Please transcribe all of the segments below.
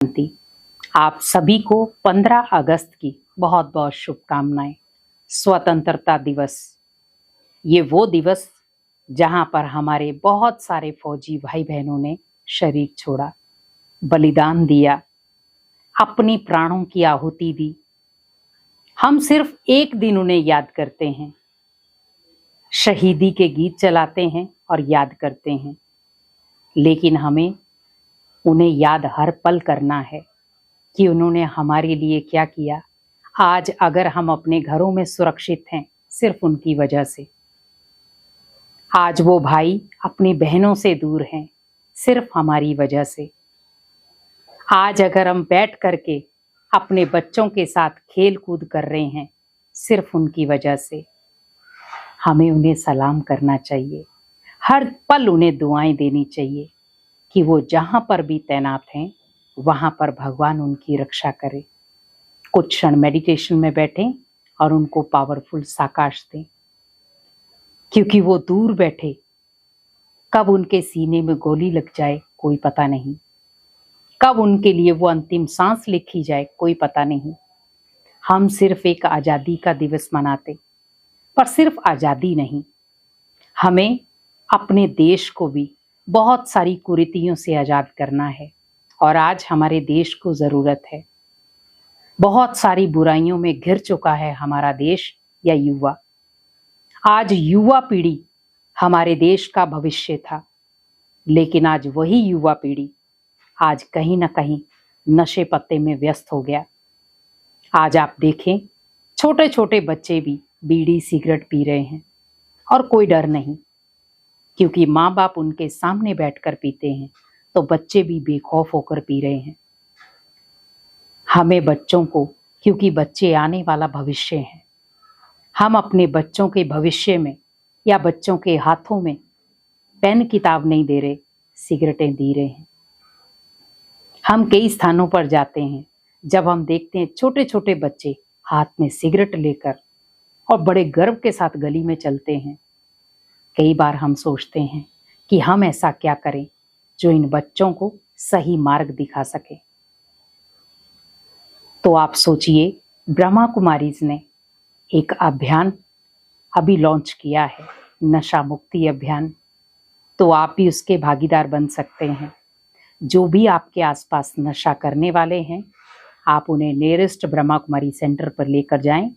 शांति। आप सभी को 15 अगस्त की बहुत बहुत शुभकामनाएं। स्वतंत्रता दिवस, ये वो दिवस जहां पर हमारे बहुत सारे फौजी भाई बहनों ने शरीर छोड़ा, बलिदान दिया, अपनी प्राणों की आहुति दी। हम सिर्फ एक दिन उन्हें याद करते हैं, शहीदी के गीत चलाते हैं और याद करते हैं, लेकिन हमें उन्हें याद हर पल करना है कि उन्होंने हमारे लिए क्या किया। आज अगर हम अपने घरों में सुरक्षित हैं, सिर्फ उनकी वजह से। आज वो भाई अपनी बहनों से दूर हैं, सिर्फ हमारी वजह से। आज अगर हम बैठ करके अपने बच्चों के साथ खेल कूद कर रहे हैं, सिर्फ उनकी वजह से। हमें उन्हें सलाम करना चाहिए, हर पल उन्हें दुआएं देनी चाहिए कि वो जहां पर भी तैनात हैं, वहां पर भगवान उनकी रक्षा करे। कुछ क्षण मेडिटेशन में बैठें और उनको पावरफुल साकाश दें, क्योंकि वो दूर बैठे, कब उनके सीने में गोली लग जाए कोई पता नहीं, कब उनके लिए वो अंतिम सांस लिखी जाए कोई पता नहीं। हम सिर्फ एक आज़ादी का दिवस मनाते, पर सिर्फ आज़ादी नहीं, हमें अपने देश को भी बहुत सारी कुरीतियों से आज़ाद करना है। और आज हमारे देश को ज़रूरत है। बहुत सारी बुराइयों में घिर चुका है हमारा देश या युवा। आज युवा पीढ़ी हमारे देश का भविष्य था, लेकिन आज वही युवा पीढ़ी आज कहीं ना कहीं नशे पत्ते में व्यस्त हो गया। आज आप देखें, छोटे छोटे बच्चे भी बीड़ी सिगरेट पी रहे हैं और कोई डर नहीं, क्योंकि माँ बाप उनके सामने बैठकर पीते हैं तो बच्चे भी बेखौफ होकर पी रहे हैं। हमें बच्चों को, क्योंकि बच्चे आने वाला भविष्य हैं, हम अपने बच्चों के भविष्य में या बच्चों के हाथों में पेन किताब नहीं दे रहे, सिगरेटें दे रहे हैं। हम कई स्थानों पर जाते हैं, जब हम देखते हैं छोटे छोटे बच्चे हाथ में सिगरेट लेकर और बड़े गर्व के साथ गली में चलते हैं, कई बार हम सोचते हैं कि हम ऐसा क्या करें जो इन बच्चों को सही मार्ग दिखा सके। तो आप सोचिए, ब्रह्मा कुमारीज ने एक अभियान अभी लॉन्च किया है, नशा मुक्ति अभियान। तो आप भी उसके भागीदार बन सकते हैं। जो भी आपके आसपास नशा करने वाले हैं, आप उन्हें नियरेस्ट ब्रह्मा कुमारी सेंटर पर लेकर जाएं,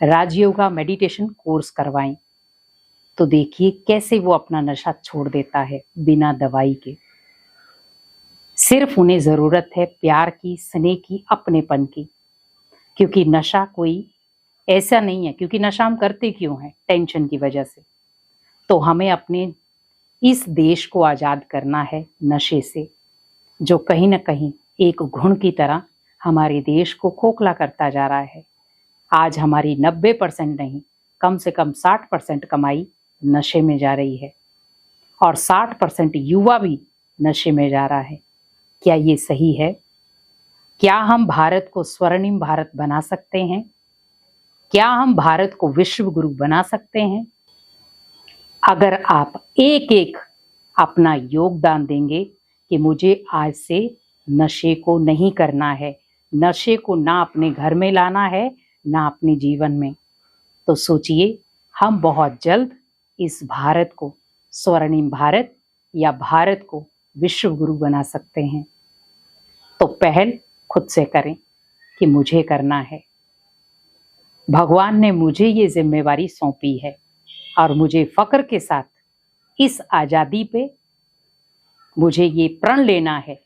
राजयोगा मेडिटेशन कोर्स करवाएं, तो देखिए कैसे वो अपना नशा छोड़ देता है बिना दवाई के। सिर्फ उन्हें जरूरत है प्यार की, स्नेह की, अपनेपन की। क्योंकि नशा कोई ऐसा नहीं है, क्योंकि नशा हम करते क्यों हैं? टेंशन की वजह से। तो हमें अपने इस देश को आजाद करना है नशे से, जो कहीं ना कहीं एक घुन की तरह हमारे देश को खोखला करता जा रहा है। आज हमारी 90% नहीं, कम से कम 60% कमाई नशे में जा रही है और 60% युवा भी नशे में जा रहा है। क्या ये सही है? क्या हम भारत को स्वर्णिम भारत बना सकते हैं? क्या हम भारत को विश्व गुरु बना सकते हैं? अगर आप एक एक अपना योगदान देंगे कि मुझे आज से नशे को नहीं करना है, नशे को ना अपने घर में लाना है, ना अपने जीवन में, तो सोचिए हम बहुत जल्द इस भारत को स्वर्णिम भारत या भारत को विश्व गुरु बना सकते हैं। तो पहल खुद से करें कि मुझे करना है। भगवान ने मुझे ये जिम्मेवारी सौंपी है और मुझे फक्र के साथ इस आज़ादी पे मुझे ये प्रण लेना है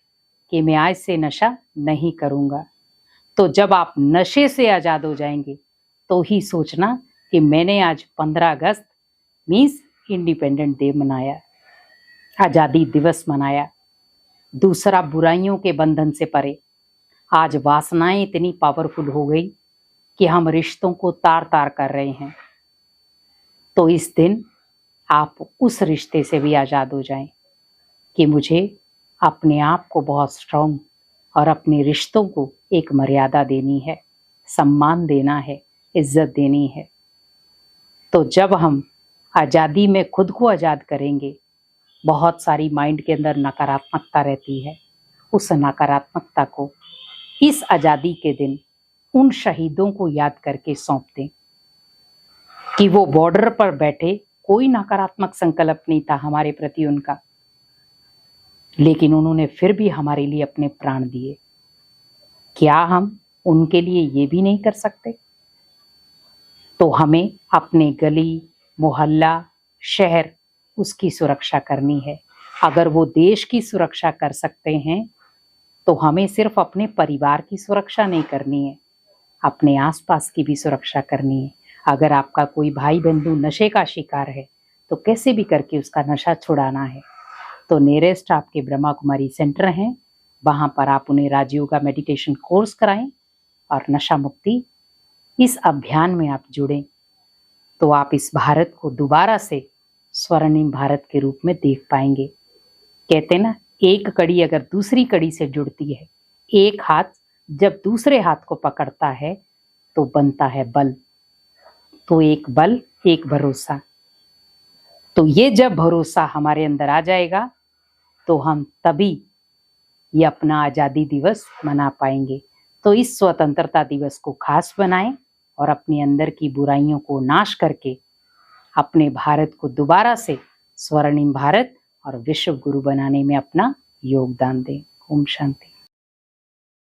कि मैं आज से नशा नहीं करूँगा। तो जब आप नशे से आज़ाद हो जाएंगे तो ही सोचना कि मैंने आज 15 अगस्त मीन्स इंडिपेंडेंट डे मनाया, आज़ादी दिवस मनाया। दूसरा, बुराइयों के बंधन से परे। आज वासनाएं इतनी पावरफुल हो गई कि हम रिश्तों को तार तार कर रहे हैं। तो इस दिन आप उस रिश्ते से भी आज़ाद हो जाएं कि मुझे अपने आप को बहुत स्ट्रॉन्ग और अपने रिश्तों को एक मर्यादा देनी है, सम्मान देना है, इज्जत देनी है। तो जब हम आज़ादी में खुद को आज़ाद करेंगे, बहुत सारी माइंड के अंदर नकारात्मकता रहती है, उस नकारात्मकता को इस आजादी के दिन उन शहीदों को याद करके सौंप दें कि वो बॉर्डर पर बैठे, कोई नकारात्मक संकल्प नहीं था हमारे प्रति उनका, लेकिन उन्होंने फिर भी हमारे लिए अपने प्राण दिए। क्या हम उनके लिए ये भी नहीं कर सकते? तो हमें अपने गली, मोहल्ला, शहर, उसकी सुरक्षा करनी है। अगर वो देश की सुरक्षा कर सकते हैं तो हमें सिर्फ अपने परिवार की सुरक्षा नहीं करनी है, अपने आसपास की भी सुरक्षा करनी है। अगर आपका कोई भाई बंधु नशे का शिकार है तो कैसे भी करके उसका नशा छुड़ाना है। तो नियरेस्ट आपके ब्रह्मा कुमारी सेंटर हैं, वहाँ पर आप उन्हें राजयोगा मेडिटेशन कोर्स कराएं और नशा मुक्ति इस अभियान में आप जुड़ें, तो आप इस भारत को दोबारा से स्वर्णिम भारत के रूप में देख पाएंगे। कहते ना, एक कड़ी अगर दूसरी कड़ी से जुड़ती है, एक हाथ जब दूसरे हाथ को पकड़ता है तो बनता है बल। तो एक बल, एक भरोसा। तो ये जब भरोसा हमारे अंदर आ जाएगा तो हम तभी ये अपना आजादी दिवस मना पाएंगे। तो इस स्वतंत्रता दिवस को खास बनाएं और अपने अंदर की बुराइयों को नाश करके अपने भारत को दोबारा से स्वर्णिम भारत और विश्व गुरु बनाने में अपना योगदान दें। ओम शांति।